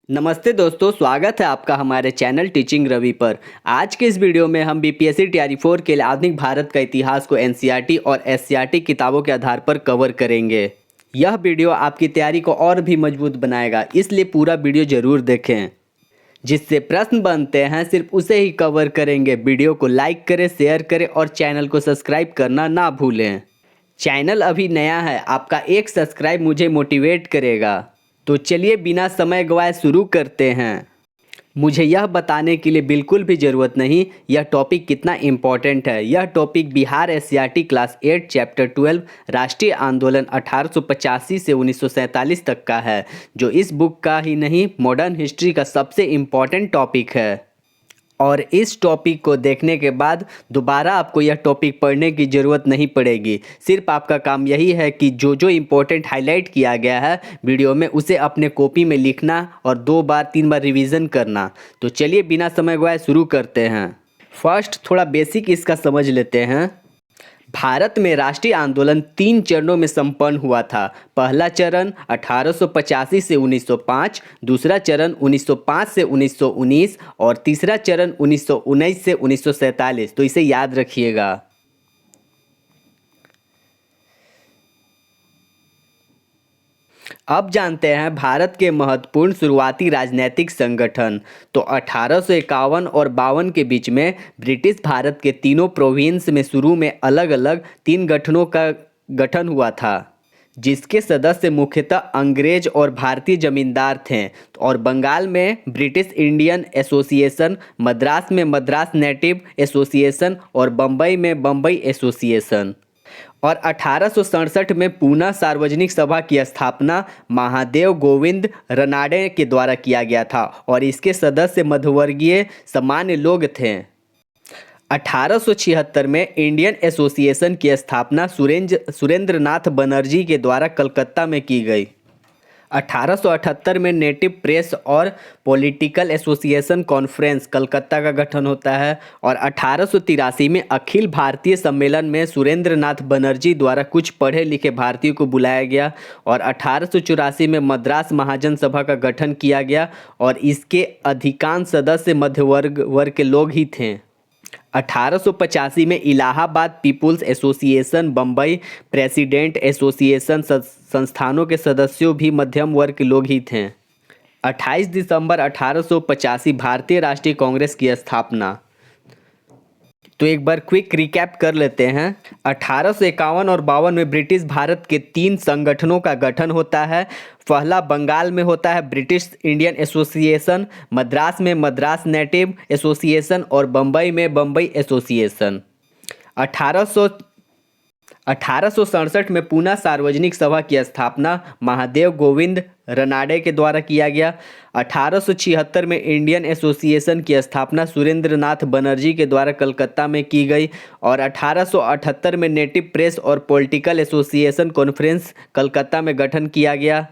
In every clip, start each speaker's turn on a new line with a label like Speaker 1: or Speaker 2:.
Speaker 1: नमस्ते दोस्तों, स्वागत है आपका हमारे चैनल टीचिंग रवि पर। आज के इस वीडियो में हम बीपीएससी तैयारी 4 के लिए आधुनिक भारत का इतिहास को एनसीईआरटी और एससीईआरटी किताबों के आधार पर कवर करेंगे। यह वीडियो आपकी तैयारी को और भी मजबूत बनाएगा, इसलिए पूरा वीडियो जरूर देखें। जिससे प्रश्न बनते हैं सिर्फ उसे ही कवर करेंगे। वीडियो को लाइक करें, शेयर करें और चैनल को सब्सक्राइब करना ना भूलें। चैनल अभी नया है, आपका एक सब्सक्राइब मुझे मोटिवेट करेगा। तो चलिए बिना समय गवाए शुरू करते हैं। मुझे यह बताने के लिए बिल्कुल भी ज़रूरत नहीं यह टॉपिक कितना इम्पोर्टेंट है। यह topic Bihar SCERT class 8 chapter 12 राष्ट्रीय आंदोलन 1885 से 1947 तक का है, जो इस बुक का ही नहीं मॉडर्न हिस्ट्री का सबसे इम्पोर्टेंट टॉपिक है। और इस टॉपिक को देखने के बाद दोबारा आपको यह टॉपिक पढ़ने की ज़रूरत नहीं पड़ेगी। सिर्फ आपका काम यही है कि जो जो इम्पोर्टेंट हाईलाइट किया गया है वीडियो में उसे अपने कॉपी में लिखना और 2 बार 3 बार रिवीजन करना। तो चलिए बिना समय गवाए शुरू करते हैं। फर्स्ट थोड़ा बेसिक इसका समझ लेते हैं। भारत में राष्ट्रीय आंदोलन 3 चरणों में संपन्न हुआ था। पहला चरण 1885 से 1905, दूसरा चरण 1905 से 1919 और तीसरा चरण 1919 से 1947। तो इसे याद रखिएगा। अब जानते हैं भारत के महत्वपूर्ण शुरुआती राजनीतिक संगठन। तो 1851 और 52 के बीच में ब्रिटिश भारत के तीनों प्रोविंस में शुरू में अलग अलग 3 गठनों का गठन हुआ था, जिसके सदस्य मुख्यतः अंग्रेज और भारतीय जमींदार थे। और बंगाल में ब्रिटिश इंडियन एसोसिएशन, मद्रास में मद्रास नेटिव एसोसिएशन और बम्बई में बम्बई एसोसिएशन। और 1867 में पूना सार्वजनिक सभा की स्थापना महादेव गोविंद रनाडे के द्वारा किया गया था और इसके सदस्य मध्यवर्गीय सामान्य लोग थे। 1876 में इंडियन एसोसिएशन की स्थापना सुरेंद्रनाथ बनर्जी के द्वारा कलकत्ता में की गई। 1878 में नेटिव प्रेस और पॉलिटिकल एसोसिएशन कॉन्फ्रेंस कलकत्ता का गठन होता है। और 1883 में अखिल भारतीय सम्मेलन में सुरेंद्रनाथ बनर्जी द्वारा कुछ पढ़े लिखे भारतीयों को बुलाया गया। और 1884 में मद्रास महाजन सभा का गठन किया गया और इसके अधिकांश सदस्य वर्ग के लोग ही थे। 1885 में Allahabad peoples association, Bambai presidency association संस्थानों के सदस्यों भी मध्यम वर्ग के लोग ही थे। 28 दिसंबर 1885 भारतीय राष्ट्रीय कांग्रेस की स्थापना। तो एक बार क्विक रिकैप कर लेते हैं। 1851 और 52 में ब्रिटिश भारत के 3 संगठनों का गठन होता है। पहला बंगाल में होता है ब्रिटिश इंडियन एसोसिएशन, मद्रास में मद्रास नेटिव एसोसिएशन और बम्बई में बम्बई एसोसिएशन। 1867 में पूना सार्वजनिक सभा की स्थापना महादेव गोविंद रनाडे के द्वारा किया गया। 1876 में इंडियन एसोसिएशन की स्थापना सुरेंद्रनाथ बनर्जी के द्वारा कलकत्ता में की गई। और 1878 में नेटिव प्रेस और पॉलिटिकल एसोसिएशन कॉन्फ्रेंस कलकत्ता में गठन किया गया।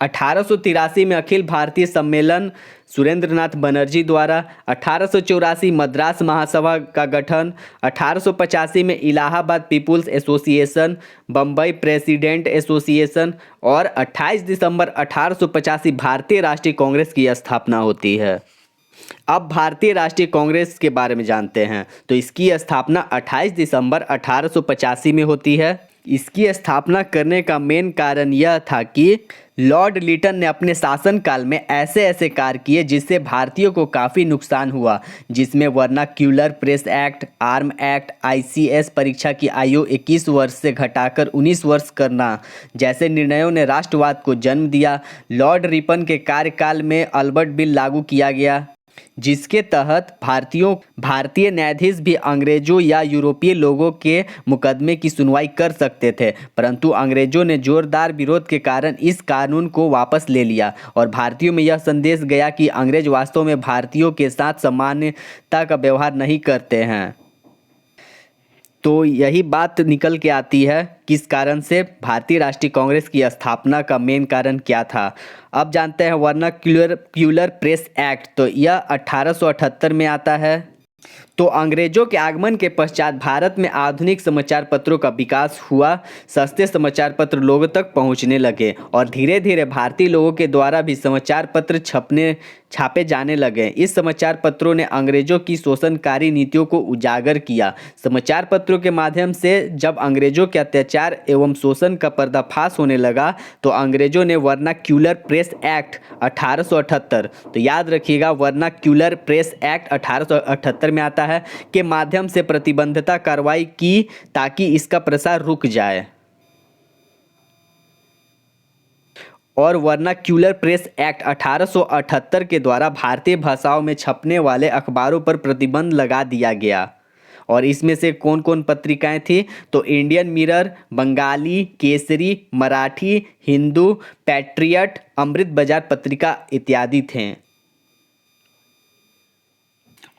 Speaker 1: 1883 में अखिल भारतीय सम्मेलन सुरेंद्रनाथ बनर्जी द्वारा। 1884 मद्रास महासभा का गठन। 1885 में Allahabad peoples association, Bambai presidency association और 28 दिसंबर 1885 भारतीय राष्ट्रीय कांग्रेस की स्थापना होती है। अब भारतीय राष्ट्रीय कांग्रेस के बारे में जानते हैं। तो इसकी स्थापना 28 दिसंबर 1885 में होती है। इसकी स्थापना करने का मेन कारण यह था कि लॉर्ड लिटन ने अपने शासनकाल में ऐसे ऐसे कार्य किए जिससे भारतीयों को काफ़ी नुकसान हुआ, जिसमें vernacular press act, arm act, ICS परीक्षा की आयु 21 वर्ष से घटाकर 19 वर्ष करना जैसे निर्णयों ने राष्ट्रवाद को जन्म दिया। लॉर्ड रिपन के कार्यकाल में अल्बर्ट बिल लागू किया गया, जिसके तहत भारतीय न्यायाधीश भी अंग्रेजों या यूरोपीय लोगों के मुकदमे की सुनवाई कर सकते थे, परंतु अंग्रेजों ने जोरदार विरोध के कारण इस कानून को वापस ले लिया और भारतीयों में यह संदेश गया कि अंग्रेज वास्तव में भारतीयों के साथ समानता का व्यवहार नहीं करते हैं। तो यही बात निकल के आती है किस कारण से भारतीय राष्ट्रीय कांग्रेस की स्थापना का मेन कारण क्या था। अब जानते हैं वर्नाक्यूलर प्रेस एक्ट। तो यह 1878 में आता है। तो अंग्रेजों के आगमन के पश्चात भारत में आधुनिक समाचार पत्रों का विकास हुआ। सस्ते समाचार पत्र लोगों तक पहुंचने लगे और धीरे धीरे भारतीय लोगों के द्वारा भी समाचार पत्र छापे जाने लगे। इस समाचार पत्रों ने अंग्रेजों की शोषणकारी नीतियों को उजागर किया। समाचार पत्रों के माध्यम से जब अंग्रेजों के अत्याचार एवं शोषण का पर्दाफाश होने लगा तो अंग्रेजों ने वर्नाक्यूलर प्रेस एक्ट 1878, तो याद रखिएगा वर्नाक्यूलर प्रेस एक्ट 1878 में आता है, के माध्यम से प्रतिबंधता कार्रवाई की ताकि इसका प्रसार रुक जाए। और वर्नाक्यूलर प्रेस एक्ट 1878 के द्वारा भारतीय भाषाओं में छपने वाले अखबारों पर प्रतिबंध लगा दिया गया। और इसमें से कौन कौन पत्रिकाएं थी? तो Indian Mirror, Bengali Kesari, Marathi, Hindu, Patriot, Amrit Bazar Patrika इत्यादि थे।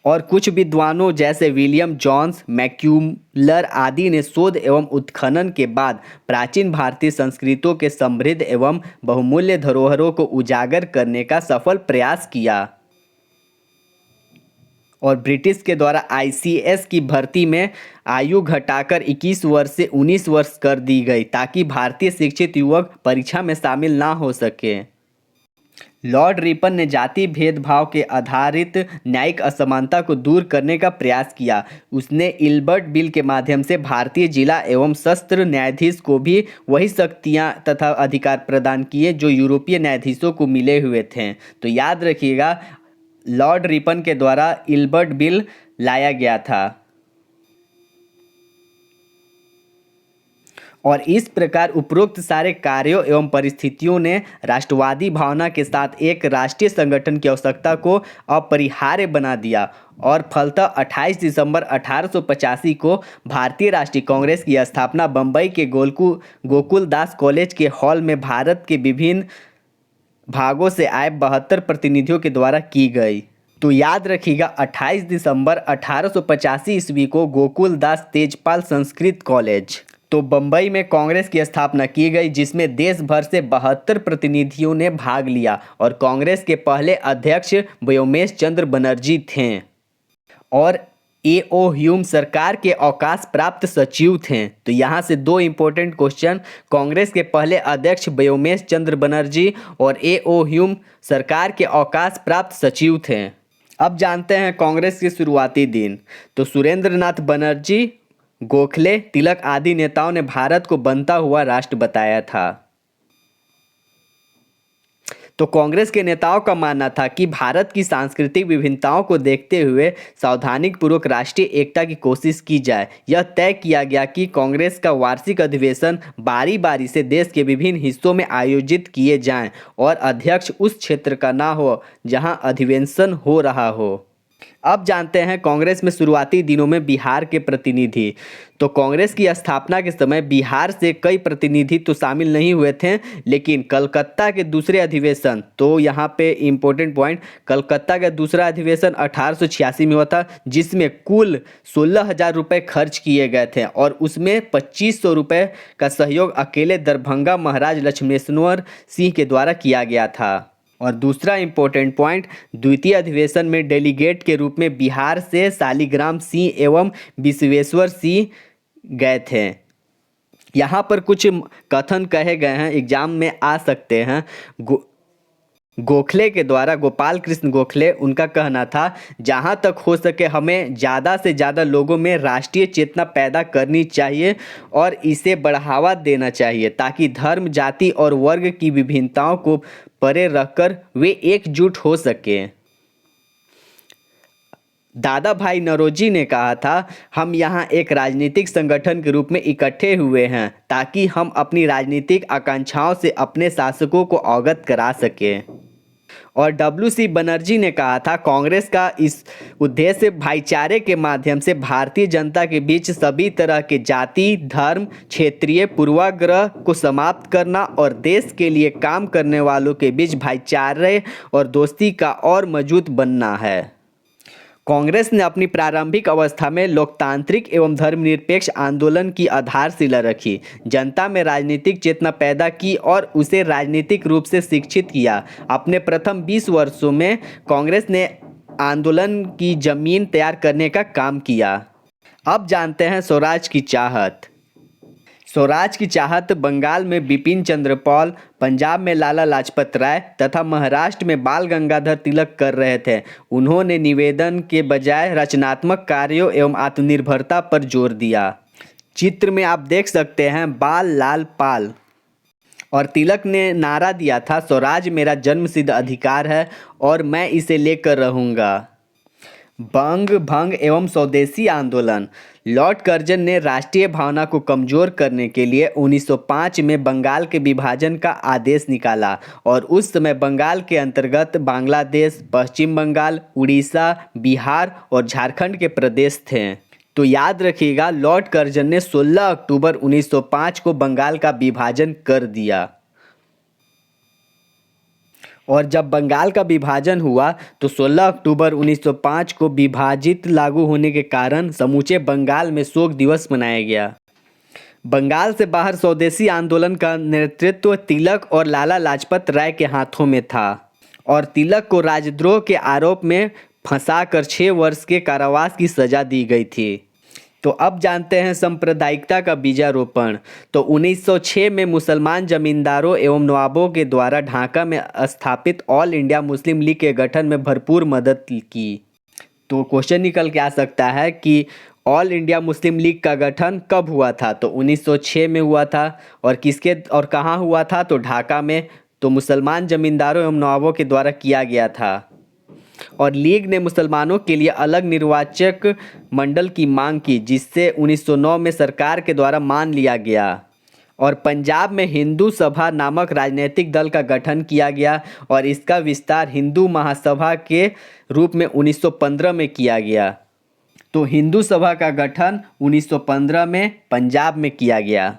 Speaker 1: और कुछ विद्वानों जैसे विलियम जोन्स, मैक्यूलर आदि ने शोध एवं उत्खनन के बाद प्राचीन भारतीय संस्कृतियों के समृद्ध एवं बहुमूल्य धरोहरों को उजागर करने का सफल प्रयास किया। और ब्रिटिश के द्वारा आईसीएस की भर्ती में आयु घटाकर 21 वर्ष से 19 वर्ष कर दी गई ताकि भारतीय शिक्षित युवक परीक्षा में शामिल ना हो सके। लॉर्ड रिपन ने जाति भेदभाव के आधारित न्यायिक असमानता को दूर करने का प्रयास किया। उसने इल्बर्ट बिल के माध्यम से भारतीय जिला एवं सत्र न्यायाधीश को भी वही शक्तियां तथा अधिकार प्रदान किए जो यूरोपीय न्यायाधीशों को मिले हुए थे। तो याद रखिएगा लॉर्ड रिपन के द्वारा इल्बर्ट बिल लाया गया था। और इस प्रकार उपरोक्त सारे कार्यों एवं परिस्थितियों ने राष्ट्रवादी भावना के साथ एक राष्ट्रीय संगठन की आवश्यकता को अपरिहार्य बना दिया। और फलतः 28 दिसंबर 1885 को भारतीय राष्ट्रीय कांग्रेस की स्थापना बम्बई के गोकुलदास कॉलेज के हॉल में भारत के विभिन्न भागों से आए 72 प्रतिनिधियों के द्वारा की गई। तो याद रखिएगा 28 दिसंबर 1885 ईस्वी को गोकुलदास तेजपाल संस्कृत कॉलेज तो बम्बई में कांग्रेस की स्थापना की गई, जिसमें देश भर से 72 प्रतिनिधियों ने भाग लिया। और कांग्रेस के पहले अध्यक्ष व्योमेश चंद्र बनर्जी थे और ए.ओ. ह्यूम सरकार के अवकाश प्राप्त सचिव थे। तो यहाँ से दो इंपॉर्टेंट क्वेश्चन, कांग्रेस के पहले अध्यक्ष व्योमेश चंद्र बनर्जी और ए.ओ. ह्यूम सरकार के अवकाश प्राप्त सचिव थे। अब जानते हैं कांग्रेस के शुरुआती दिन। तो सुरेंद्र नाथ बनर्जी, गोखले, तिलक आदि नेताओं ने भारत को बनता हुआ राष्ट्र बताया था। तो कांग्रेस के नेताओं का मानना था कि भारत की सांस्कृतिक विभिन्नताओं को देखते हुए सावधानीपूर्वक राष्ट्रीय एकता की कोशिश की जाए। यह तय किया गया कि कांग्रेस का वार्षिक अधिवेशन बारी बारी से देश के विभिन्न हिस्सों में आयोजित किए जाएं और अध्यक्ष उस क्षेत्र का ना हो जहां अधिवेशन हो रहा हो। अब जानते हैं कांग्रेस में शुरुआती दिनों में बिहार के प्रतिनिधि। तो कांग्रेस की स्थापना के समय बिहार से कई प्रतिनिधि तो शामिल नहीं हुए थे, लेकिन कलकत्ता के दूसरे अधिवेशन, तो यहाँ पे इम्पोर्टेंट पॉइंट, कलकत्ता का दूसरा अधिवेशन 1886 में हुआ था, जिसमें कुल 16,000 रुपये खर्च किए गए थे और उसमें 2,500 रुपये का सहयोग अकेले दरभंगा महाराज लक्ष्मेश्वर सिंह के द्वारा किया गया था। और दूसरा इंपॉर्टेंट पॉइंट, द्वितीय अधिवेशन में डेलीगेट के रूप में बिहार से शालिग्राम सिंह एवं विश्वेश्वर सिंह गए थे। यहाँ पर कुछ कथन कहे गए हैं, एग्जाम में आ सकते हैं। गोखले के द्वारा, गोपाल कृष्ण गोखले, उनका कहना था जहाँ तक हो सके हमें ज़्यादा से ज़्यादा लोगों में राष्ट्रीय चेतना पैदा करनी चाहिए और इसे बढ़ावा देना चाहिए ताकि धर्म, जाति और वर्ग की विभिन्नताओं को परे रखकर वे एकजुट हो सके। दादा भाई नौरोजी ने कहा था, हम यहाँ एक राजनीतिक संगठन के रूप में इकट्ठे हुए हैं ताकि हम अपनी राजनीतिक आकांक्षाओं से अपने शासकों को अवगत करा सकें। और डब्ल्यू.सी. बनर्जी ने कहा था, कांग्रेस का इस उद्देश्य भाईचारे के माध्यम से भारतीय जनता के बीच सभी तरह के जाति, धर्म, क्षेत्रीय पूर्वाग्रह को समाप्त करना और देश के लिए काम करने वालों के बीच भाईचारे और दोस्ती का और मजबूत बनना है। कांग्रेस ने अपनी प्रारंभिक अवस्था में लोकतांत्रिक एवं धर्मनिरपेक्ष आंदोलन की आधारशिला रखी, जनता में राजनीतिक चेतना पैदा की और उसे राजनीतिक रूप से शिक्षित किया। अपने प्रथम 20 वर्षों में कांग्रेस ने आंदोलन की जमीन तैयार करने का काम किया। अब जानते हैं स्वराज की चाहत। स्वराज की चाहत बंगाल में बिपिन चंद्र पाल, पंजाब में लाला लाजपत राय तथा महाराष्ट्र में बाल गंगाधर तिलक कर रहे थे। उन्होंने निवेदन के बजाय रचनात्मक कार्यों एवं आत्मनिर्भरता पर जोर दिया। चित्र में आप देख सकते हैं बाल लाल पाल, और तिलक ने नारा दिया था, स्वराज मेरा जन्मसिद्ध अधिकार है और मैं इसे लेकर रहूँगा। बंग भंग एवं स्वदेशी आंदोलन। लॉर्ड कर्जन ने राष्ट्रीय भावना को कमजोर करने के लिए 1905 में बंगाल के विभाजन का आदेश निकाला, और उस समय बंगाल के अंतर्गत बांग्लादेश, पश्चिम बंगाल, उड़ीसा, बिहार और झारखंड के प्रदेश थे। तो याद रखिएगा, लॉर्ड कर्जन ने 16 अक्टूबर 1905 को बंगाल का विभाजन कर दिया। और जब बंगाल का विभाजन हुआ तो 16 अक्टूबर 1905 को विभाजित लागू होने के कारण समूचे बंगाल में शोक दिवस मनाया गया। बंगाल से बाहर स्वदेशी आंदोलन का नेतृत्व तिलक और लाला लाजपत राय के हाथों में था, और तिलक को राजद्रोह के आरोप में फंसाकर 6 वर्ष के कारावास की सजा दी गई थी। तो अब जानते हैं सांप्रदायिकता का बीजारोपण। तो 1906 में मुसलमान जमींदारों एवं नवाबों के द्वारा ढाका में स्थापित ऑल इंडिया मुस्लिम लीग के गठन में भरपूर मदद की। तो क्वेश्चन निकल के आ सकता है कि ऑल इंडिया मुस्लिम लीग का गठन कब हुआ था? तो 1906 में हुआ था, और किसके और कहाँ हुआ था? तो ढाका में। तो मुसलमान जमींदारों एवं नवाबों के द्वारा किया गया था, और लीग ने मुसलमानों के लिए अलग निर्वाचक मंडल की मांग की, जिससे 1909 में सरकार के द्वारा मान लिया गया। और पंजाब में हिंदू सभा नामक राजनीतिक दल का गठन किया गया, और इसका विस्तार हिंदू महासभा के रूप में 1915 में किया गया। तो हिंदू सभा का गठन 1915 में पंजाब में किया गया।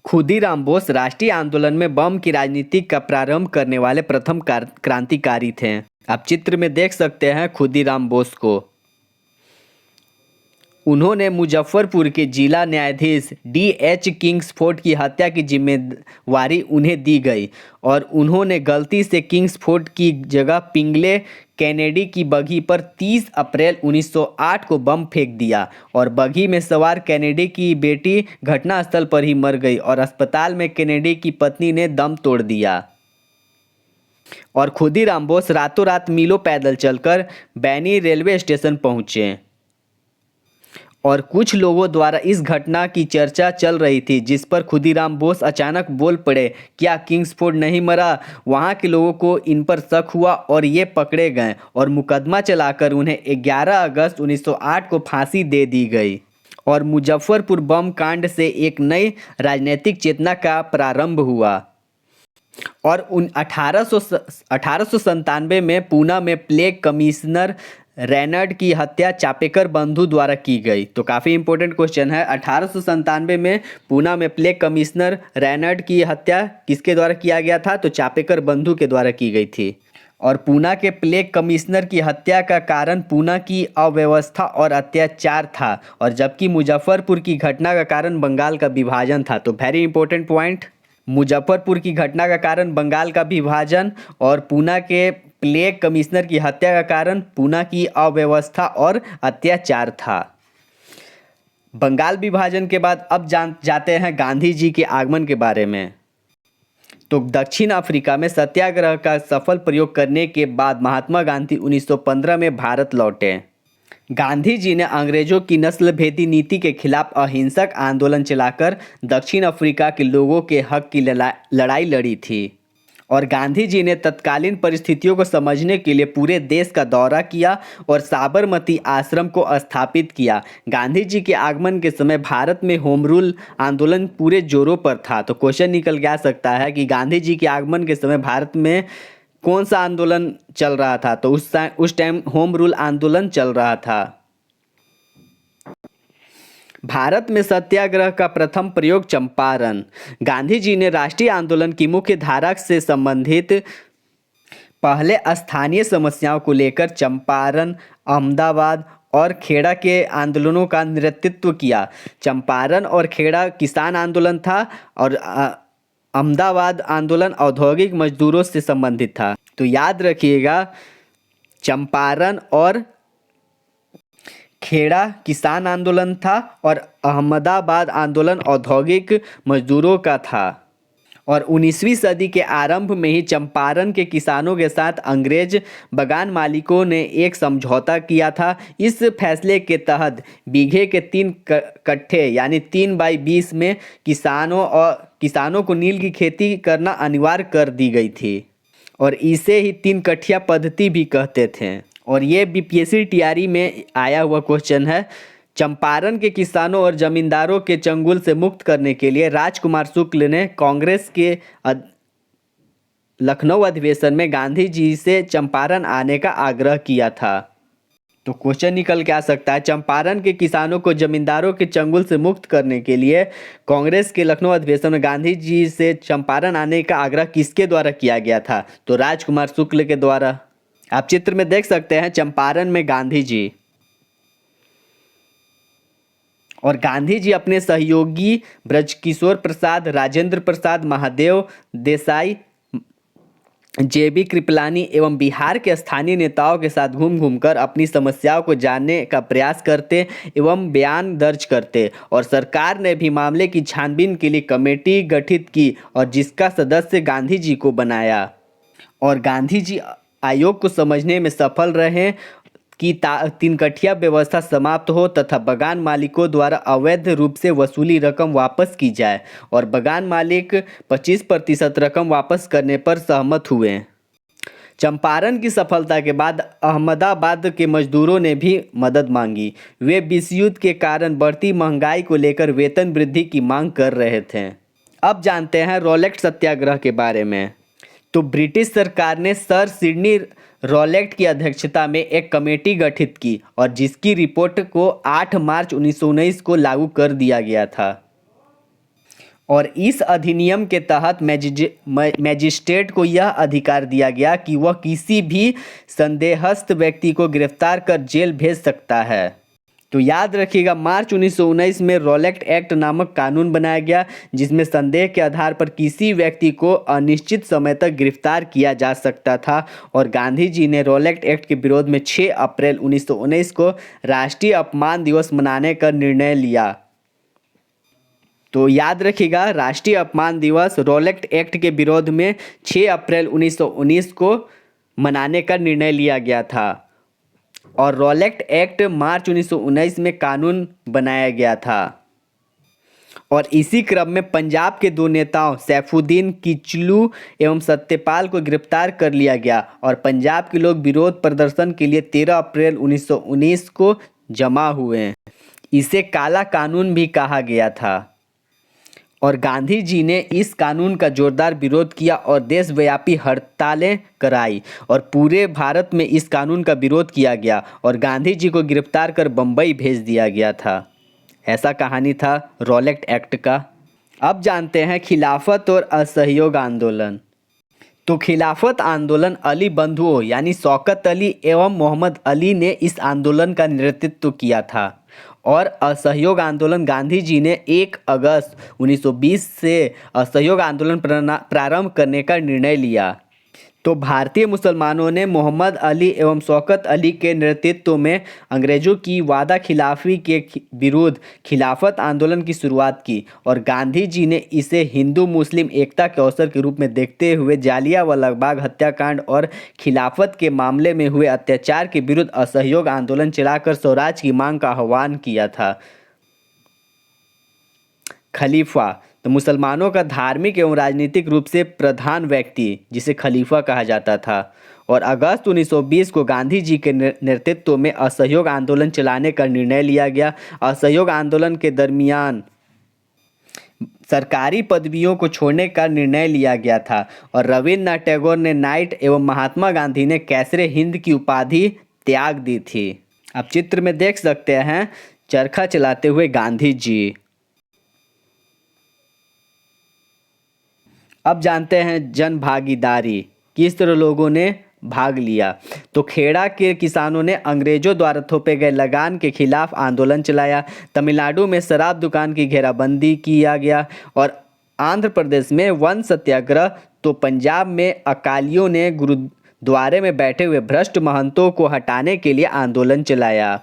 Speaker 1: खुदीराम बोस राष्ट्रीय आंदोलन में बम की राजनीति का प्रारंभ करने वाले प्रथम क्रांतिकारी थे। आप चित्र में देख सकते हैं खुदीराम बोस को। उन्होंने मुजफ्फरपुर के जिला न्यायाधीश D.H. किंग्सफोर्ड की हत्या की जिम्मेवारी उन्हें दी गई, और उन्होंने गलती से किंग्सफोर्ड की जगह पिंगले कैनेडी की बग्घी पर 30 अप्रैल 1908 को बम फेंक दिया, और बग्घी में सवार कैनेडी की बेटी घटनास्थल पर ही मर गई, और अस्पताल में कैनेडी की पत्नी ने दम तोड़ दिया। और खुदीराम बोस रातों रात मीलों पैदल चलकर बैनी रेलवे स्टेशन पहुंचे, और कुछ लोगों द्वारा इस घटना की चर्चा चल रही थी, जिस पर खुदीराम बोस अचानक बोल पड़े, क्या किंग्सफोर्ड नहीं मरा? वहां के लोगों को इन पर शक हुआ और ये पकड़े गए, और मुकदमा चलाकर उन्हें 11 अगस्त 1908 को फांसी दे दी गई। और मुजफ्फरपुर बम कांड से एक नई राजनीतिक चेतना का प्रारंभ हुआ। और 1897 में पूना में प्लेग कमिश्नर रेनड की हत्या चापेकर बंधु द्वारा की गई। तो काफ़ी इंपॉर्टेंट क्वेश्चन है। 1897 में पूना में प्लेग कमिश्नर रेनड की हत्या किसके द्वारा किया गया था? तो चापेकर बंधु के द्वारा की गई थी। और पूना के प्लेग कमिश्नर की हत्या का कारण पूना की अव्यवस्था और अत्याचार था, और जबकि मुजफ्फरपुर की घटना का कारण बंगाल का विभाजन था। तो वेरी इंपॉर्टेंट पॉइंट, मुजफ्फरपुर की घटना का कारण बंगाल का विभाजन, और पूना के प्लेग कमिश्नर की हत्या का कारण पूना की अव्यवस्था और अत्याचार था। बंगाल विभाजन के बाद अब जाते हैं गांधी जी के आगमन के बारे में। तो दक्षिण अफ्रीका में सत्याग्रह का सफल प्रयोग करने के बाद महात्मा गांधी 1915 में भारत लौटे। गांधी जी ने अंग्रेजों की नस्लभेदी नीति के खिलाफ अहिंसक आंदोलन चलाकर दक्षिण अफ्रीका के लोगों के हक की लड़ाई लड़ी थी, और गांधी जी ने तत्कालीन परिस्थितियों को समझने के लिए पूरे देश का दौरा किया और साबरमती आश्रम को स्थापित किया। गांधी जी के आगमन के समय भारत में होम रूल आंदोलन पूरे जोरों पर था। तो क्वेश्चन निकल के आ सकता है कि गांधी जी के आगमन के समय भारत में कौन सा आंदोलन चल रहा था? तो उस टाइम होम रूल आंदोलन चल रहा था। भारत में सत्याग्रह का प्रथम प्रयोग चंपारण। गांधी जी ने राष्ट्रीय आंदोलन की मुख्य धारा से संबंधित पहले स्थानीय समस्याओं को लेकर चंपारण, अहमदाबाद और खेड़ा के आंदोलनों का नेतृत्व किया। चंपारण और खेड़ा किसान आंदोलन था, और अहमदाबाद आंदोलन औद्योगिक मजदूरों से संबंधित था। तो याद रखिएगा, चंपारण और खेड़ा किसान आंदोलन था और अहमदाबाद आंदोलन औद्योगिक मजदूरों का था। और 19वीं सदी के आरंभ में ही चंपारण के किसानों के साथ अंग्रेज बगान मालिकों ने एक समझौता किया था। इस फैसले के तहत बीघे के 3 कट्ठे यानी 3/20 में किसानों को नील की खेती करना अनिवार्य कर दी गई थी और इसे ही 3 कट्ठिया पद्धति भी कहते थे। और ये बीपीएससी टीआरई में आया हुआ क्वेश्चन है। चंपारण के किसानों और जमींदारों के चंगुल से मुक्त करने के लिए राजकुमार शुक्ल ने कांग्रेस के लखनऊ अधिवेशन में गांधी जी से चंपारण आने का आग्रह किया था। तो क्वेश्चन निकल के आ सकता है, चंपारण के किसानों को जमींदारों के चंगुल से मुक्त करने के लिए कांग्रेस के लखनऊ अधिवेशन में गांधी जी से चंपारण आने का आग्रह किसके द्वारा किया गया था? तो राजकुमार शुक्ल के द्वारा। आप चित्र में देख सकते हैं चंपारण में गांधी जी, और गांधी जी अपने सहयोगी ब्रजकिशोर प्रसाद, राजेंद्र प्रसाद, महादेव देसाई, जेबी कृपलानी एवं बिहार के स्थानीय नेताओं के साथ घूम घूमकर अपनी समस्याओं को जानने का प्रयास करते एवं बयान दर्ज करते। और सरकार ने भी मामले की छानबीन के लिए कमेटी गठित की और जिसका सदस्य गांधी जी को बनाया। और गांधी जी आयोग को समझने में सफल रहे कि 3 कट्ठिया व्यवस्था समाप्त हो तथा बगान मालिकों द्वारा अवैध रूप से वसूली रकम वापस की जाए। और बगान मालिक 25% रकम वापस करने पर सहमत हुए। चंपारण की सफलता के बाद अहमदाबाद के मजदूरों ने भी मदद मांगी। वे विश्व युद्ध के कारण बढ़ती महंगाई को लेकर वेतन वृद्धि की मांग कर रहे थे। अब जानते हैं रॉलेट सत्याग्रह के बारे में। तो ब्रिटिश सरकार ने सर सिडनी रॉलेट की अध्यक्षता में एक कमेटी गठित की और जिसकी रिपोर्ट को 8 मार्च 1919 को लागू कर दिया गया था। और इस अधिनियम के तहत मैजिस्ट्रेट को यह अधिकार दिया गया कि वह किसी भी संदेहस्थ व्यक्ति को गिरफ्तार कर जेल भेज सकता है। तो याद रखिएगा, मार्च 1919 में रॉलेट एक्ट नामक कानून बनाया गया जिसमें संदेह के आधार पर किसी व्यक्ति को अनिश्चित समय तक गिरफ्तार किया जा सकता था। और गांधी जी ने रॉलेट एक्ट के विरोध में 6 अप्रैल 1919 को राष्ट्रीय अपमान दिवस मनाने का निर्णय लिया। तो याद रखिएगा, राष्ट्रीय अपमान दिवस रॉलेट एक्ट के विरोध में 6 अप्रैल 1919 को मनाने का निर्णय लिया गया था। और रॉलेट एक्ट मार्च 1919 में कानून बनाया गया था। और इसी क्रम में पंजाब के 2 नेताओं सैफुद्दीन किचलू एवं सत्यपाल को गिरफ्तार कर लिया गया और पंजाब के लोग विरोध प्रदर्शन के लिए 13 अप्रैल 1919 को जमा हुए। इसे काला कानून भी कहा गया था। और गांधी जी ने इस कानून का जोरदार विरोध किया और देशव्यापी हड़तालें कराई और पूरे भारत में इस कानून का विरोध किया गया और गांधी जी को गिरफ्तार कर बम्बई भेज दिया गया था। ऐसा कहानी था रॉलेट एक्ट का। अब जानते हैं खिलाफत और असहयोग आंदोलन। तो खिलाफत आंदोलन अली बंधुओं यानी शौकत अली एवं मोहम्मद अली ने इस आंदोलन का नेतृत्व किया था। और असहयोग आंदोलन गांधी जी ने 1 अगस्त 1920 से असहयोग आंदोलन प्रारंभ करने का निर्णय लिया। तो भारतीय मुसलमानों ने मोहम्मद अली एवं शौकत अली के नेतृत्व में अंग्रेजों की वादा खिलाफी के विरुद्ध खिलाफत आंदोलन की शुरुआत की और गांधी जी ने इसे हिंदू मुस्लिम एकता के अवसर के रूप में देखते हुए जालियांवाला बाग हत्याकांड और खिलाफत के मामले में हुए अत्याचार के विरुद्ध असहयोग आंदोलन चलाकर स्वराज की मांग का आह्वान किया था। खलीफा, तो मुसलमानों का धार्मिक एवं राजनीतिक रूप से प्रधान व्यक्ति जिसे खलीफा कहा जाता था। और अगस्त 1920 को गांधी जी के नेतृत्व में असहयोग आंदोलन चलाने का निर्णय लिया गया। असहयोग आंदोलन के दरमियान सरकारी पदवियों को छोड़ने का निर्णय लिया गया था और रविन्द्रनाथ टैगोर ने नाइट एवं महात्मा गांधी ने कैसरे हिंद की उपाधि त्याग दी थी। आप चित्र में देख सकते हैं चरखा चलाते हुए गांधी जी। अब जानते हैं जन भागीदारी, किस तरह लोगों ने भाग लिया। तो खेड़ा के किसानों ने अंग्रेजों द्वारा थोपे गए लगान के खिलाफ आंदोलन चलाया। तमिलनाडु में शराब दुकान की घेराबंदी किया गया और आंध्र प्रदेश में वन सत्याग्रह। तो पंजाब में अकालियों ने द्वारे में बैठे हुए भ्रष्ट महंतों को हटाने के लिए आंदोलन चलाया।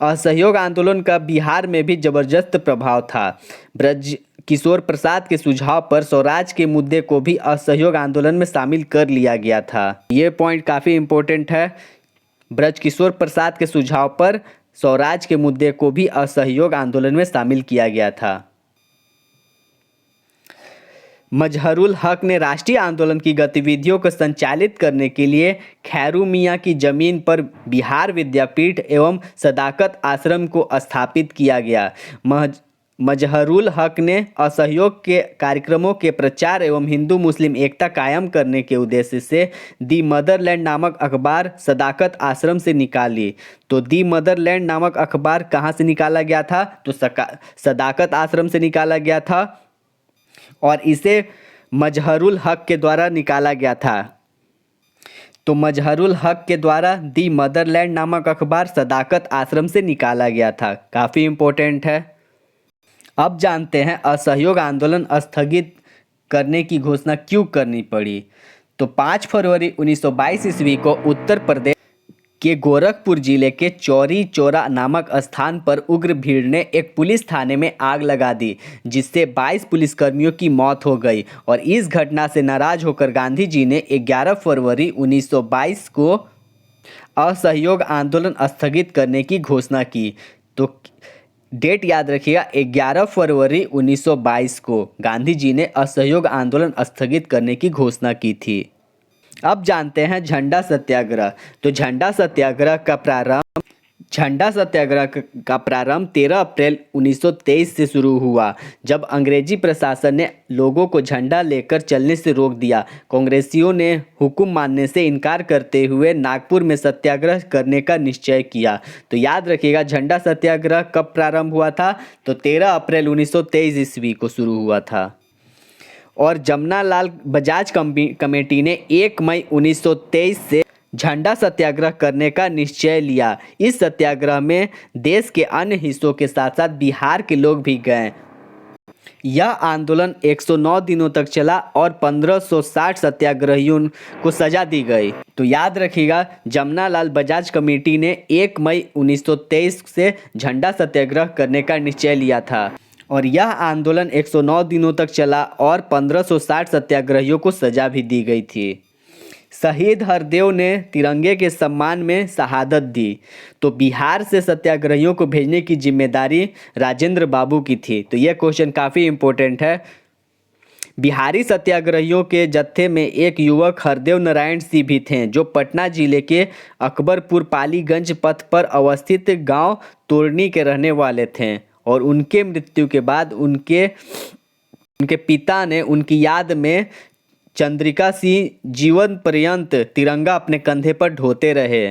Speaker 1: असहयोग आंदोलन का बिहार में भी जबरदस्त प्रभाव था। ब्रज किशोर प्रसाद के सुझाव पर स्वराज के मुद्दे को भी असहयोग आंदोलन में शामिल कर लिया गया था। ये पॉइंट काफ़ी इम्पोर्टेंट है। ब्रज किशोर प्रसाद के सुझाव पर स्वराज के मुद्दे को भी असहयोग आंदोलन में शामिल किया गया था। मजहरुल हक ने राष्ट्रीय आंदोलन की गतिविधियों को संचालित करने के लिए खैरू मियाँ की जमीन पर बिहार विद्यापीठ एवं सदाकत आश्रम को स्थापित किया गया। मजहरुल हक ने असहयोग के कार्यक्रमों के प्रचार एवं हिंदू मुस्लिम एकता कायम करने के उद्देश्य से दी मदरलैंड नामक अखबार सदाकत आश्रम से निकाली। तो दी मदरलैंड नामक अखबार कहाँ से निकाला गया था? तो सदाकत आश्रम से निकाला गया था और इसे मजहरुल हक के द्वारा निकाला गया था। तो मजहरुल हक के द्वारा दी मदरलैंड नामक अखबार सदाकत आश्रम से निकाला गया था। काफ़ी इम्पोर्टेंट है। अब जानते हैं असहयोग आंदोलन स्थगित करने की घोषणा क्यों करनी पड़ी। तो 5 फरवरी 1922 ईस्वी को उत्तर प्रदेश के गोरखपुर जिले के चौरी चौरा नामक स्थान पर उग्र भीड़ ने एक पुलिस थाने में आग लगा दी, जिससे 22 पुलिसकर्मियों की मौत हो गई। और इस घटना से नाराज होकर गांधी जी ने 11 फरवरी 1922 को असहयोग आंदोलन स्थगित करने की घोषणा की। तो डेट याद रखिएगा, 11 फरवरी 1922 को गांधी जी ने असहयोग आंदोलन स्थगित करने की घोषणा की थी। अब जानते हैं झंडा सत्याग्रह। तो झंडा सत्याग्रह का प्रारंभ 13 अप्रैल 1923 से शुरू हुआ, जब अंग्रेजी प्रशासन ने लोगों को झंडा लेकर चलने से रोक दिया। कांग्रेसियों ने हुक्म मानने से इनकार करते हुए नागपुर में सत्याग्रह करने का निश्चय किया। तो याद रखिएगा, झंडा सत्याग्रह कब प्रारंभ हुआ था? तो 13 अप्रैल 1923 ईस्वी को शुरू हुआ था। और जमनालाल बजाज कमेटी ने 1 मई 1923 से झंडा सत्याग्रह करने का निश्चय लिया। इस सत्याग्रह में देश के अन्य हिस्सों के साथ साथ बिहार के लोग भी गए। यह आंदोलन 109 दिनों तक चला और 1560 सत्याग्रहियों को सजा दी गई। तो याद रखिएगा, जमनालाल बजाज कमेटी ने 1 मई 1923 से झंडा सत्याग्रह करने का निश्चय लिया था और यह आंदोलन 109 दिनों तक चला और 1560 सत्याग्रहियों को सजा भी दी गई थी। शहीद हरदेव ने तिरंगे के सम्मान में शहादत दी। तो बिहार से सत्याग्रहियों को भेजने की जिम्मेदारी राजेंद्र बाबू की थी। तो यह क्वेश्चन काफ़ी इम्पोर्टेंट है। बिहारी सत्याग्रहियों के जत्थे में एक युवक हरदेव नारायण सिंह भी थे, जो पटना जिले के अकबरपुर पालीगंज पथ पर अवस्थित गांव तोरनी के रहने वाले थे। और उनके मृत्यु के बाद उनके पिता ने उनकी याद में चंद्रिका सिंह जीवन पर्यंत तिरंगा अपने कंधे पर ढोते रहे।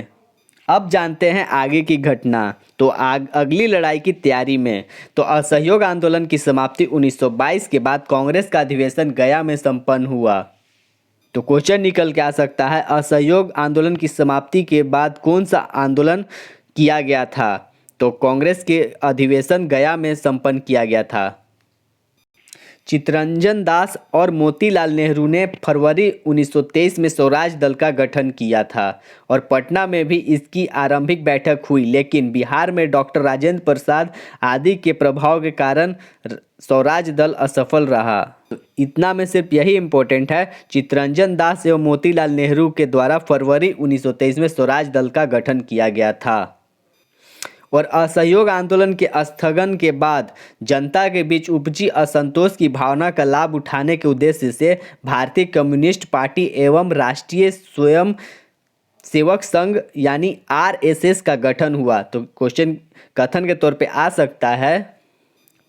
Speaker 1: अब जानते हैं आगे की घटना। तो अगली लड़ाई की तैयारी में तो असहयोग आंदोलन की समाप्ति 1922 के बाद कांग्रेस का अधिवेशन गया में संपन्न हुआ। तो क्वेश्चन निकल के आ सकता है, असहयोग आंदोलन की समाप्ति के बाद कौन सा आंदोलन किया गया था? तो कांग्रेस के अधिवेशन गया में संपन्न किया गया था। चित्तरंजन दास और मोतीलाल नेहरू ने फरवरी 1923 में स्वराज दल का गठन किया था और पटना में भी इसकी आरंभिक बैठक हुई, लेकिन बिहार में डॉक्टर राजेंद्र प्रसाद आदि के प्रभाव के कारण स्वराज दल असफल रहा। इतना में सिर्फ यही इम्पोर्टेंट है, चित्तरंजन दास एवं मोतीलाल नेहरू के द्वारा फरवरी 1923 में स्वराज दल का गठन किया गया था। और असहयोग आंदोलन के स्थगन के बाद जनता के बीच उपजी असंतोष की भावना का लाभ उठाने के उद्देश्य से भारतीय कम्युनिस्ट पार्टी एवं राष्ट्रीय स्वयं सेवक संघ यानी आरएसएस का गठन हुआ। तो क्वेश्चन कथन के तौर पे आ सकता है,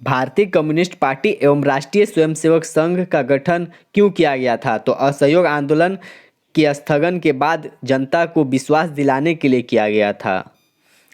Speaker 1: भारतीय कम्युनिस्ट पार्टी एवं राष्ट्रीय स्वयंसेवक संघ का गठन क्यों किया गया था? तो असहयोग आंदोलन के स्थगन के बाद जनता को विश्वास दिलाने के लिए किया गया था।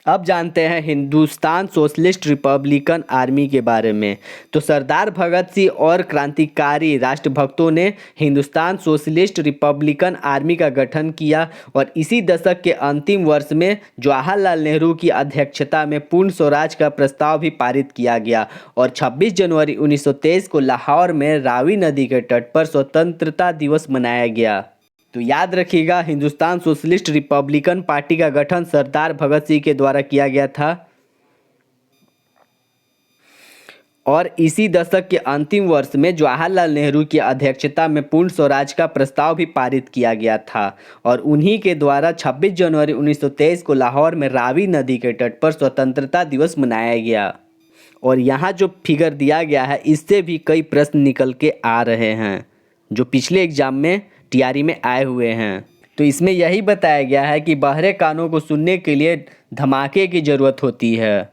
Speaker 1: अब जानते हैं हिंदुस्तान सोशलिस्ट रिपब्लिकन आर्मी के बारे में। तो सरदार भगत सिंह और क्रांतिकारी राष्ट्रभक्तों ने हिंदुस्तान सोशलिस्ट रिपब्लिकन आर्मी का गठन किया और इसी दशक के अंतिम वर्ष में जवाहरलाल नेहरू की अध्यक्षता में पूर्ण स्वराज का प्रस्ताव भी पारित किया गया और 26 जनवरी 1923 को लाहौर में रावी नदी के तट पर स्वतंत्रता दिवस मनाया गया। तो याद रखिएगा, हिंदुस्तान सोशलिस्ट रिपब्लिकन पार्टी का गठन सरदार भगत सिंह के द्वारा किया गया था और इसी दशक के अंतिम वर्ष में जवाहरलाल नेहरू की अध्यक्षता में पूर्ण स्वराज का प्रस्ताव भी पारित किया गया था और उन्हीं के द्वारा 26 जनवरी 1923 को लाहौर में रावी नदी के तट पर स्वतंत्रता दिवस मनाया गया। और यहाँ जो फिगर दिया गया है इससे भी कई प्रश्न निकल के आ रहे हैं जो पिछले एग्जाम में टीआरई में आए हुए हैं। तो इसमें यही बताया गया है कि बहरे कानों को सुनने के लिए धमाके की ज़रूरत होती है।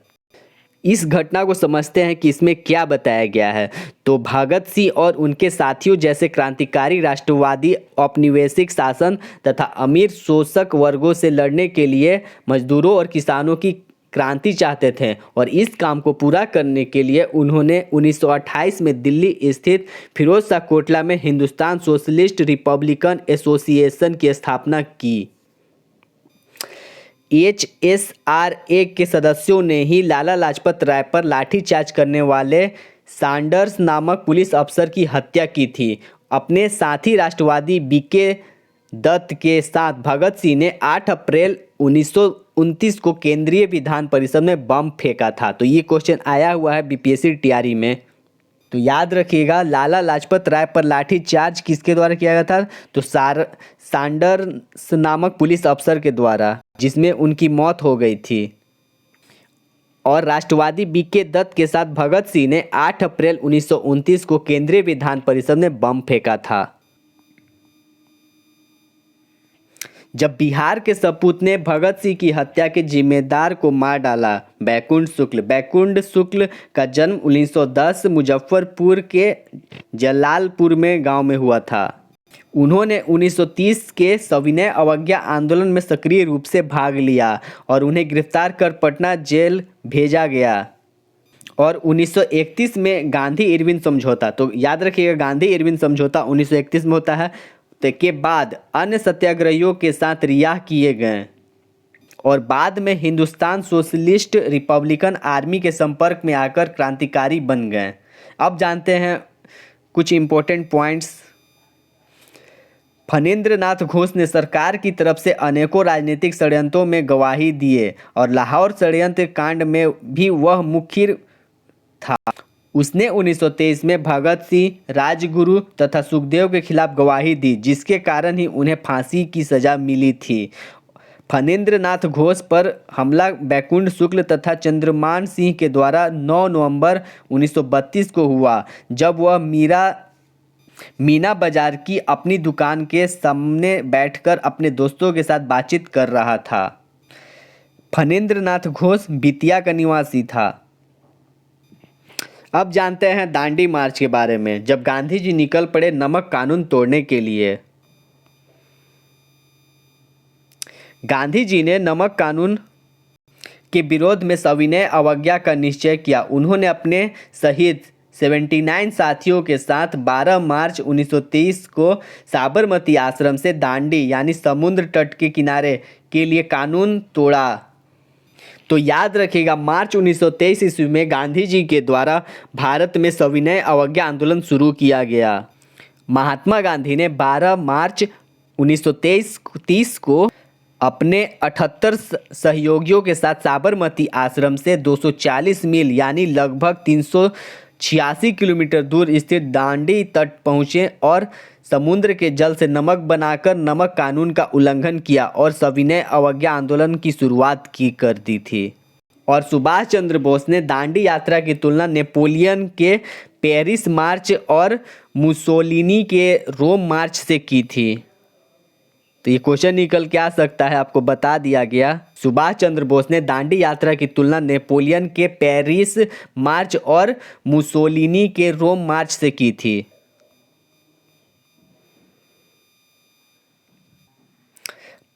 Speaker 1: इस घटना को समझते हैं कि इसमें क्या बताया गया है। तो भगत सिंह और उनके साथियों जैसे क्रांतिकारी राष्ट्रवादी औपनिवेशिक शासन तथा अमीर शोषक वर्गों से लड़ने के लिए मजदूरों और किसानों की क्रांति चाहते थे और इस काम को पूरा करने के लिए उन्होंने 1928 में दिल्ली स्थित फिरोज शाह कोटला में हिंदुस्तान सोशलिस्ट रिपब्लिकन एसोसिएशन की स्थापना की। HSRA के सदस्यों ने ही लाला लाजपत राय पर लाठीचार्ज करने वाले सैंडर्स नामक पुलिस अफसर की हत्या की थी। अपने साथी राष्ट्रवादी बीके दत्त के साथ भगत सिंह ने 8 अप्रैल 1929 को केंद्रीय विधान परिषद में बम फेंका था। तो ये क्वेश्चन आया हुआ है बीपीएससी टीआरई में। तो याद रखिएगा, लाला लाजपत राय पर लाठीचार्ज किसके द्वारा किया गया था? तो सैंडर्स नामक पुलिस अफसर के द्वारा, जिसमें उनकी मौत हो गई थी। और राष्ट्रवादी बीके दत्त के साथ भगत सिंह ने 8 अप्रैल 1929 को केंद्रीय विधान परिषद में बम फेंका था। जब बिहार के सपूत ने भगत सिंह की हत्या के जिम्मेदार को मार डाला, बैकुंठ शुक्ल का जन्म 1910 मुजफ्फरपुर के जलालपुर में गांव में हुआ था। उन्होंने 1930 के सविनय अवज्ञा आंदोलन में सक्रिय रूप से भाग लिया और उन्हें गिरफ्तार कर पटना जेल भेजा गया। और 1931 में गांधी इरविन समझौता, तो याद रखिएगा गांधी इरविन समझौता 1931 में होता है, तो के बाद अन्य सत्याग्रहियों के साथ रिहा किए गए और बाद में हिंदुस्तान सोशलिस्ट रिपब्लिकन आर्मी के संपर्क में आकर क्रांतिकारी बन गए। अब जानते हैं कुछ इम्पोर्टेंट पॉइंट्स। फणींद्र नाथ घोष ने सरकार की तरफ से अनेकों राजनीतिक षड्यंत्रों में गवाही दिए और लाहौर षड्यंत्र कांड में भी वह मुखिर था। उसने 1923 में भगत सिंह, राजगुरु तथा सुखदेव के खिलाफ गवाही दी, जिसके कारण ही उन्हें फांसी की सजा मिली थी। फणींद्र नाथ घोष पर हमला बैकुंठ शुक्ल तथा चंद्रमान सिंह के द्वारा 9 नवंबर 1932 को हुआ, जब वह मीना बाजार की अपनी दुकान के सामने बैठकर अपने दोस्तों के साथ बातचीत कर रहा था। फणींद्र नाथ घोष बेतिया का निवासी था। अब जानते हैं दांडी मार्च के बारे में, जब गांधी जी निकल पड़े नमक कानून तोड़ने के लिए। गांधी जी ने नमक कानून के विरोध में सविनय अवज्ञा का निश्चय किया। उन्होंने अपने सहित 79 साथियों के साथ 12 मार्च 1923 को साबरमती आश्रम से दांडी यानी समुद्र तट के किनारे के लिए कानून तोड़ा। तो याद रखिएगा, मार्च 1923 ईस्वी में गांधी जी के द्वारा भारत में सविनय अवज्ञा आंदोलन शुरू किया गया। महात्मा गांधी ने 12 मार्च 1930 को अपने 78 सहयोगियों के साथ साबरमती आश्रम से 240 मील यानी लगभग 386 किलोमीटर दूर स्थित दांडी तट पहुँचे और समुद्र के जल से नमक बनाकर नमक कानून का उल्लंघन किया और सविनय अवज्ञा आंदोलन की शुरुआत कर दी थी। और सुभाष चंद्र बोस ने दांडी यात्रा की तुलना नेपोलियन के पेरिस मार्च और मुसोलिनी के रोम मार्च से की थी। तो ये क्वेश्चन निकल के आ सकता है, आपको बता दिया गया। सुभाष चंद्र बोस ने दांडी यात्रा की तुलना नेपोलियन के पेरिस मार्च और मुसोलिनी के रोम मार्च से की थी।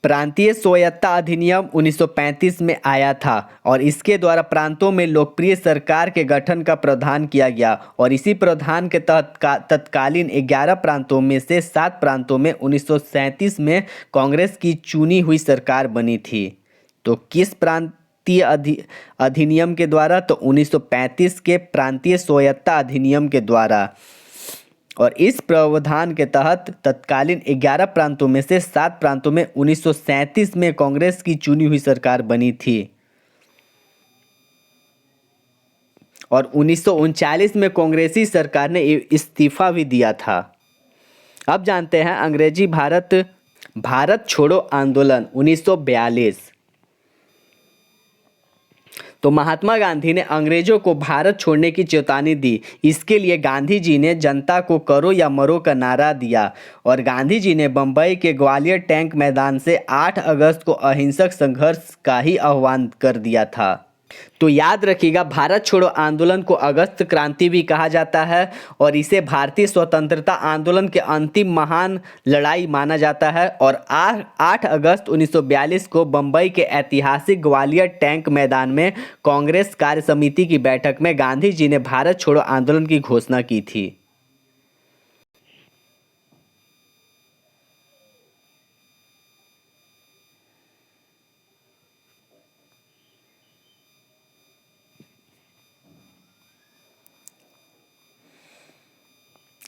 Speaker 1: प्रांतीय स्वायत्तता अधिनियम 1935 में आया था और इसके द्वारा प्रांतों में लोकप्रिय सरकार के गठन का प्रावधान किया गया और इसी प्रावधान के तहत तत्कालीन 11 प्रांतों में से 7 प्रांतों में 1937 में कांग्रेस की चुनी हुई सरकार बनी थी। तो किस प्रांतीय अधिनियम के द्वारा? तो 1935 के प्रांतीय स्वायत्तता अधिनियम के द्वारा। और इस प्रावधान के तहत तत्कालीन 11 प्रांतों में से 7 प्रांतों में 1937 में कांग्रेस की चुनी हुई सरकार बनी थी और 1939 में कांग्रेसी सरकार ने इस्तीफा भी दिया था। अब जानते हैं अंग्रेजी भारत भारत छोड़ो आंदोलन 1942। तो महात्मा गांधी ने अंग्रेजों को भारत छोड़ने की चेतावनी दी। इसके लिए गांधी जी ने जनता को करो या मरो का नारा दिया और गांधी जी ने बंबई के ग्वालियर टैंक मैदान से 8 अगस्त को अहिंसक संघर्ष का ही आह्वान कर दिया था। तो याद रखिएगा, भारत छोड़ो आंदोलन को अगस्त क्रांति भी कहा जाता है और इसे भारतीय स्वतंत्रता आंदोलन के अंतिम महान लड़ाई माना जाता है। और 8 अगस्त 1942 को बंबई के ऐतिहासिक ग्वालियर टैंक मैदान में कांग्रेस कार्य समिति की बैठक में गांधी जी ने भारत छोड़ो आंदोलन की घोषणा की थी।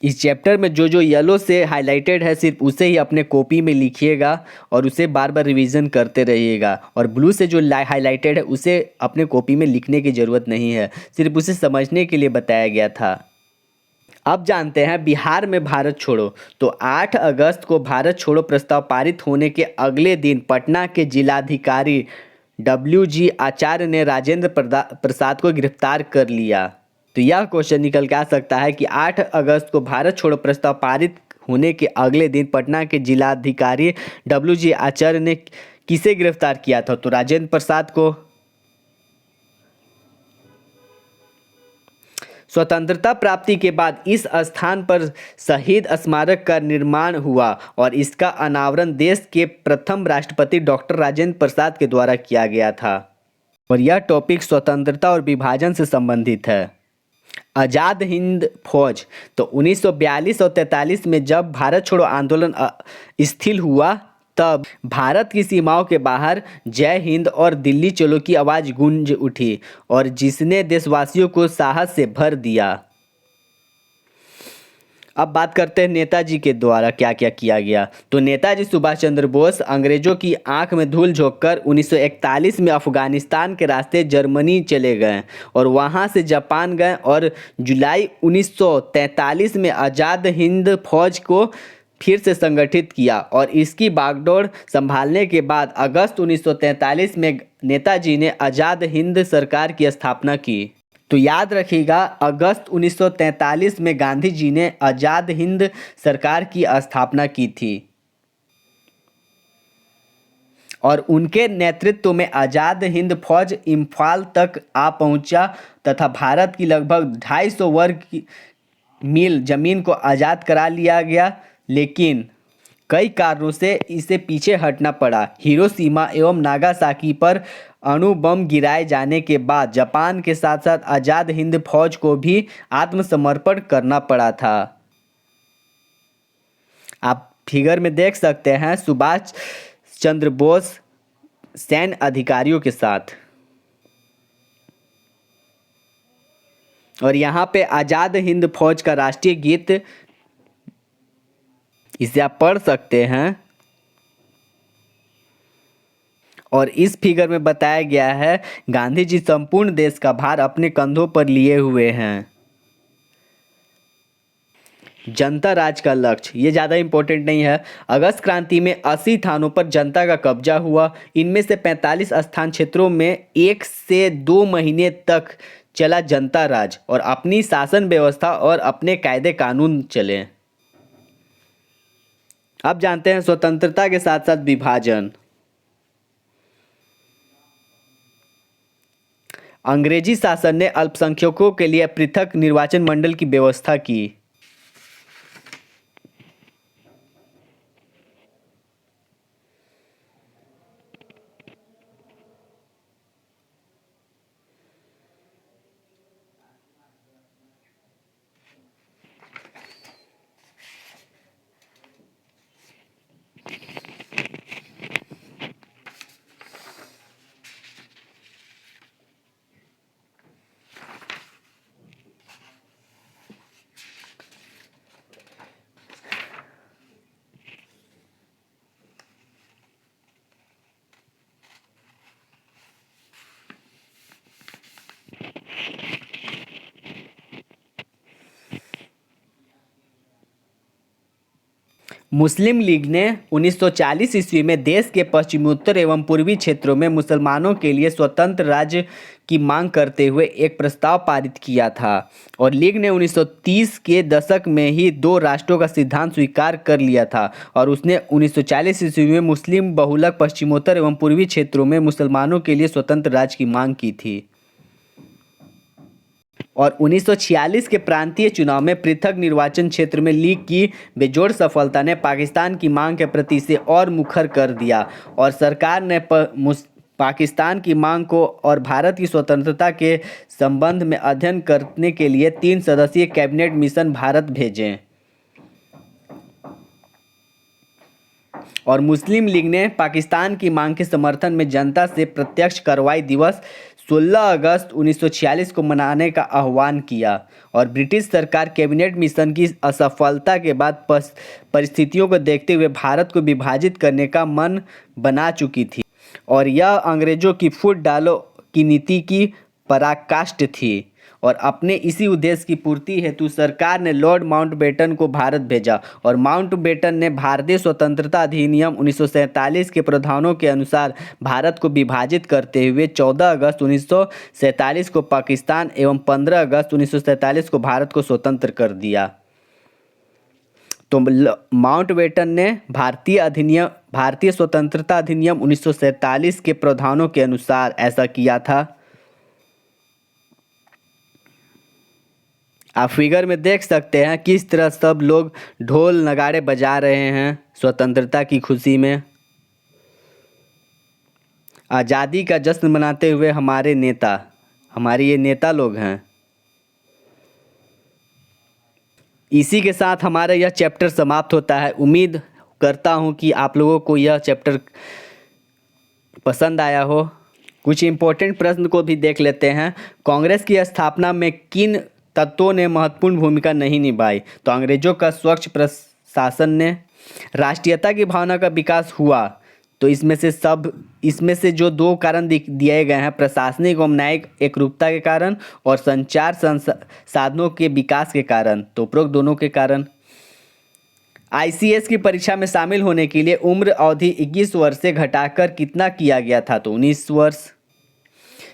Speaker 1: इस चैप्टर में जो जो येलो से हाईलाइटेड है सिर्फ उसे ही अपने कॉपी में लिखिएगा और उसे बार बार रिवीजन करते रहिएगा, और ब्लू से जो हाईलाइटेड है उसे अपने कॉपी में लिखने की ज़रूरत नहीं है, सिर्फ उसे समझने के लिए बताया गया था। अब जानते हैं बिहार में भारत छोड़ो। तो 8 अगस्त को भारत छोड़ो प्रस्ताव पारित होने के अगले दिन पटना के जिलाधिकारी WG आचार्य ने राजेंद्र प्रसाद को गिरफ्तार कर लिया। तो यह क्वेश्चन निकल के आ सकता है कि 8 अगस्त को भारत छोड़ो प्रस्ताव पारित होने के अगले दिन पटना के जिलाधिकारी WG आचार्य ने किसे गिरफ्तार किया था? तो राजेंद्र प्रसाद को। स्वतंत्रता प्राप्ति के बाद इस स्थान पर शहीद स्मारक का निर्माण हुआ और इसका अनावरण देश के प्रथम राष्ट्रपति डॉक्टर राजेंद्र प्रसाद के द्वारा किया गया था। और यह टॉपिक स्वतंत्रता और विभाजन से संबंधित है। आज़ाद हिंद फौज। तो 1942 और 43 में जब भारत छोड़ो आंदोलन स्थिर हुआ तब भारत की सीमाओं के बाहर जय हिंद और दिल्ली चलो की आवाज़ गूंज उठी और जिसने देशवासियों को साहस से भर दिया। अब बात करते हैं नेताजी के द्वारा क्या क्या किया गया। तो नेताजी सुभाष चंद्र बोस अंग्रेजों की आंख में धूल झोंककर 1941 में अफगानिस्तान के रास्ते जर्मनी चले गए और वहां से जापान गए और जुलाई 1943 में आज़ाद हिंद फौज को फिर से संगठित किया और इसकी बागडोर संभालने के बाद अगस्त 1943 में नेताजी ने आज़ाद हिंद सरकार की स्थापना की। तो याद रखिएगा, अगस्त 1943 में गांधी जी ने आज़ाद हिंद सरकार की स्थापना की थी और उनके नेतृत्व में आज़ाद हिंद फौज इम्फाल तक आ पहुंचा तथा भारत की लगभग 250 वर्ग मील जमीन को आज़ाद करा लिया गया, लेकिन कई कारणों से इसे पीछे हटना पड़ा। हिरोशिमा एवं नागासाकी पर अणु बम गिराए जाने के बाद जापान के साथ साथ आज़ाद हिंद फौज को भी आत्मसमर्पण करना पड़ा था। आप फिगर में देख सकते हैं सुभाष चंद्र बोस सैन्य अधिकारियों के साथ, और यहाँ पे आज़ाद हिंद फौज का राष्ट्रीय गीत, इसे आप पढ़ सकते हैं। और इस फिगर में बताया गया है गांधी जी संपूर्ण देश का भार अपने कंधों पर लिए हुए हैं। जनता राज का लक्ष्य, ये ज़्यादा इम्पोर्टेंट नहीं है। अगस्त क्रांति में 80 थानों पर जनता का कब्जा हुआ। इनमें से 45 स्थान क्षेत्रों में 1 से 2 महीने तक चला जनता राज और अपनी शासन व्यवस्था और अपने कायदे कानून चले। अब जानते हैं स्वतंत्रता के साथ साथ विभाजन। अंग्रेजी शासन ने अल्पसंख्यकों के लिए पृथक निर्वाचन मंडल की व्यवस्था की। मुस्लिम लीग ने 1940 ईस्वी में देश के पश्चिमोत्तर एवं पूर्वी क्षेत्रों में मुसलमानों के लिए स्वतंत्र राज्य की मांग करते हुए एक प्रस्ताव पारित किया था और लीग ने 1930 के दशक में ही दो राष्ट्रों का सिद्धांत स्वीकार कर लिया था और उसने 1940 ईस्वी में मुस्लिम बहुलक पश्चिमोत्तर एवं पूर्वी क्षेत्रों में मुसलमानों के लिए स्वतंत्र राज्य की मांग की थी। और 1946 के प्रांतीय चुनाव में पृथक निर्वाचन क्षेत्र में लीग की बेजोड़ सफलता ने पाकिस्तान की मांग के प्रति इसे और मुखर कर दिया और सरकार ने पाकिस्तान की मांग को और भारत की स्वतंत्रता के संबंध में अध्ययन करने के लिए 3 सदस्यीय कैबिनेट मिशन भारत भेजे। और मुस्लिम लीग ने पाकिस्तान की मांग के समर्थन में जनता से प्रत्यक्ष कार्रवाई दिवस 16 अगस्त 1946 को मनाने का आह्वान किया और ब्रिटिश सरकार कैबिनेट मिशन की असफलता के बाद परिस्थितियों को देखते हुए भारत को विभाजित करने का मन बना चुकी थी और यह अंग्रेजों की फूट डालो की नीति की पराकाष्ठ थी और अपने इसी उद्देश्य की पूर्ति हेतु सरकार ने लॉर्ड माउंटबेटन को भारत भेजा और माउंटबेटन ने भारतीय स्वतंत्रता अधिनियम 1947 के प्रावधानों के अनुसार भारत को विभाजित करते हुए 14 अगस्त 1947 को पाकिस्तान एवं 15 अगस्त 1947 को भारत को स्वतंत्र कर दिया। तो माउंटबेटन ने भारतीय स्वतंत्रता अधिनियम 1947 के प्रावधानों के अनुसार ऐसा किया था। आप फिगर में देख सकते हैं किस तरह सब लोग ढोल नगाड़े बजा रहे हैं स्वतंत्रता की खुशी में। आज़ादी का जश्न मनाते हुए हमारे ये नेता लोग हैं। इसी के साथ हमारा यह चैप्टर समाप्त होता है। उम्मीद करता हूँ कि आप लोगों को यह चैप्टर पसंद आया हो। कुछ इम्पोर्टेंट प्रश्न को भी देख लेते हैं। कांग्रेस की स्थापना में किन तत्वों ने महत्वपूर्ण भूमिका नहीं निभाई? तो अंग्रेजों का स्वच्छ प्रशासन ने। राष्ट्रीयता की भावना का विकास हुआ तो इसमें से जो 2 कारण दिए गए हैं, प्रशासनिक एवं न्यायिक एकरूपता के कारण और संचार साधनों के विकास के कारण, तो उपरोक्त दोनों के कारण। ICS की परीक्षा में शामिल होने के लिए उम्र अवधि 21 वर्ष से घटाकर कितना किया गया था? तो 19 वर्ष।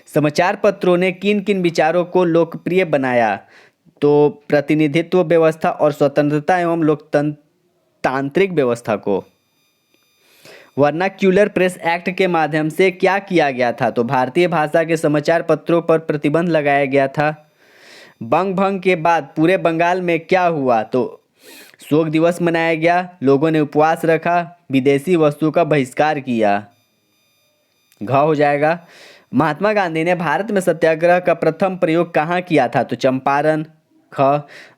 Speaker 1: समाचार पत्रों ने किन किन विचारों को लोकप्रिय बनाया? तो प्रतिनिधित्व व्यवस्था और स्वतंत्रता एवं लोकतांत्रिक व्यवस्था को। वर्नाक्यूलर प्रेस एक्ट के माध्यम से क्या किया गया था? तो भारतीय भाषा के समाचार पत्रों पर प्रतिबंध लगाया गया था। बंग भंग के बाद पूरे बंगाल में क्या हुआ? तो शोक दिवस मनाया गया, लोगों ने उपवास रखा, विदेशी वस्तु का बहिष्कार किया। घ हो जाएगा। महात्मा गांधी ने भारत में सत्याग्रह का प्रथम प्रयोग कहाँ किया था? तो चंपारण। ख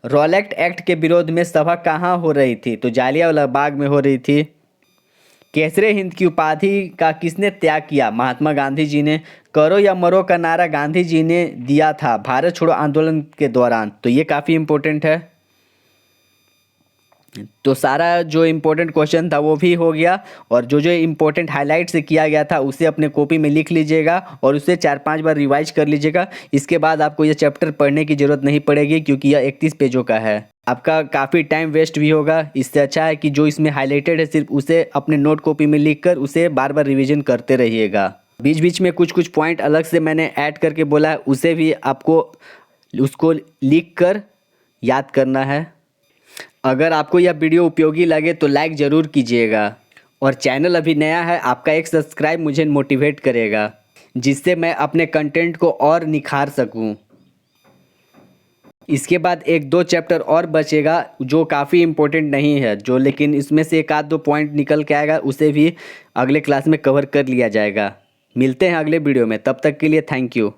Speaker 1: रॉलेट एक्ट के विरोध में सभा कहाँ हो रही थी? तो जालियांवाला बाग में हो रही थी। केसरे हिंद की उपाधि का किसने त्याग किया? महात्मा गांधी जी ने। करो या मरो का नारा गांधी जी ने दिया था भारत छोड़ो आंदोलन के दौरान, तो ये काफ़ी इम्पोर्टेंट है। तो सारा जो इम्पोर्टेंट क्वेश्चन था वो भी हो गया और जो इम्पोर्टेंट हाईलाइट से किया गया था उसे अपने कॉपी में लिख लीजिएगा और उसे 4-5 बार रिवाइज कर लीजिएगा। इसके बाद आपको यह चैप्टर पढ़ने की ज़रूरत नहीं पड़ेगी क्योंकि यह 31 पेजों का है। आपका काफ़ी टाइम वेस्ट भी होगा। इससे अच्छा है कि जो इसमें हाईलाइटेड है सिर्फ उसे अपने नोट कॉपी में लिख कर उसे बार बार रिविजन करते रहिएगा। बीच बीच में कुछ पॉइंट अलग से मैंने ऐड करके बोला है, उसे भी आपको उसको लिख कर याद करना है। अगर आपको यह वीडियो उपयोगी लगे तो लाइक ज़रूर कीजिएगा और चैनल अभी नया है, आपका एक सब्सक्राइब मुझे मोटिवेट करेगा जिससे मैं अपने कंटेंट को और निखार सकूं। इसके बाद 1-2 चैप्टर और बचेगा जो काफ़ी इम्पोर्टेंट नहीं है, जो लेकिन इसमें से 1-2 पॉइंट निकल के आएगा, उसे भी अगले क्लास में कवर कर लिया जाएगा। मिलते हैं अगले वीडियो में, तब तक के लिए थैंक यू।